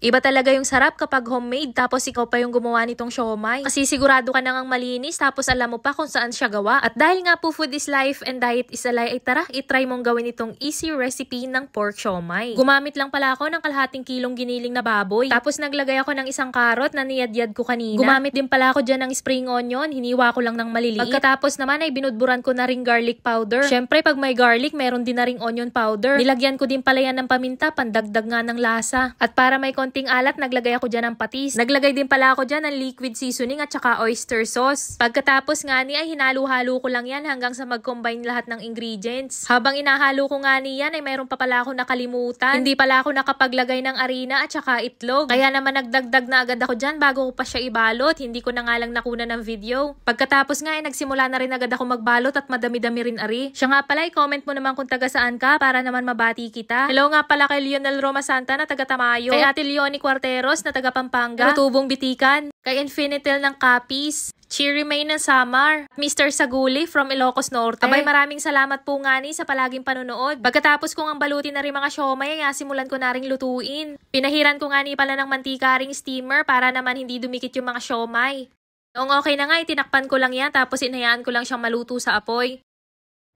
Iba talaga yung sarap kapag homemade tapos ikaw pa yung gumawa nitong siomai. Kasi sigurado ka nang malinis tapos alam mo pa kung saan siya gawa. At dahil nga po food is life and diet is a lie, ay tara, itry mong gawin itong easy recipe ng pork siomai. Gumamit lang pala ako ng kalahating kilong giniling na baboy. Tapos naglagay ako ng isang karot na niyadyad ko kanina. Gumamit din pala ako dyan ng spring onion, hiniwa ko lang ng maliliit. Pagkatapos naman ay binudburan ko na ring garlic powder. Syempre pag may garlic, meron din na ring onion powder. Nilagyan ko din pala yan ng paminta, pandagdag nga ng lasa. At para may konting alat, naglagay ako dyan ng patis. Naglagay din pala ako dyan ng liquid seasoning at saka oyster sauce. Pagkatapos nga ni ay hinalo-halo ko lang yan hanggang sa mag-combine lahat ng ingredients. Habang inahalo ko nga ni yan ay mayroon pa pala ako nakalimutan. Hindi pala ako nakapaglagay ng harina at saka itlog. Kaya naman nagdagdag na agad ako dyan bago ko pa siya ibalot. Hindi ko na nga lang nakuna ng video. Pagkatapos nga ay nagsimula na rin agad ako magbalot at madami-dami rin ari. Siya nga pala, i-comment mo naman kung taga saan ka para naman mabati kita. Hello nga pala kay Lionel Roma Santa na taga Tamayo. Kay Ate Leonie Quarteros na taga Pampanga. Rutubong Bitikan. Kay Infinitel ng Capiz. Cheery May ng Samar. Mr. Saguli from Ilocos Norte. Abay, maraming salamat po nga ni sa palaging panonood. Pagkatapos kong ang balutin na rin mga siomai, ay simulan ko na ring lutuin. Pinahiran ko nga ni pala ng mantika ring steamer para naman hindi dumikit yung mga siomai. Noong okay na nga, itinakpan ko lang yan tapos inayaan ko lang siyang maluto sa apoy.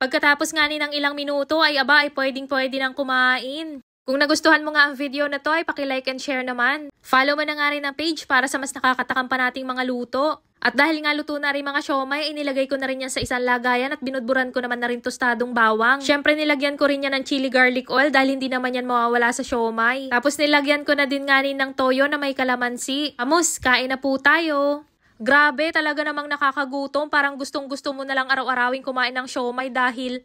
Pagkatapos nga ni ng ilang minuto ay pwedeng-pwede nang kumain. Kung nagustuhan mo nga ang video na to ay paki-like and share naman. Follow mo na nga rin ang page para sa mas nakakatakam pa nating mga luto. At dahil nga luto na rin mga siomai, inilagay ko na rin yan sa isang lagayan at binudburan ko naman na rin tostadong bawang. Syempre nilagyan ko rin yan ng chili garlic oil dahil hindi naman yan mawawala sa siomai. Tapos nilagyan ko na din nga rin ng toyo na may kalamansi. Amos, kain na po tayo! Grabe, talaga namang nakakagutom. Parang gustong-gusto mo na lang araw-arawing kumain ng siomai dahil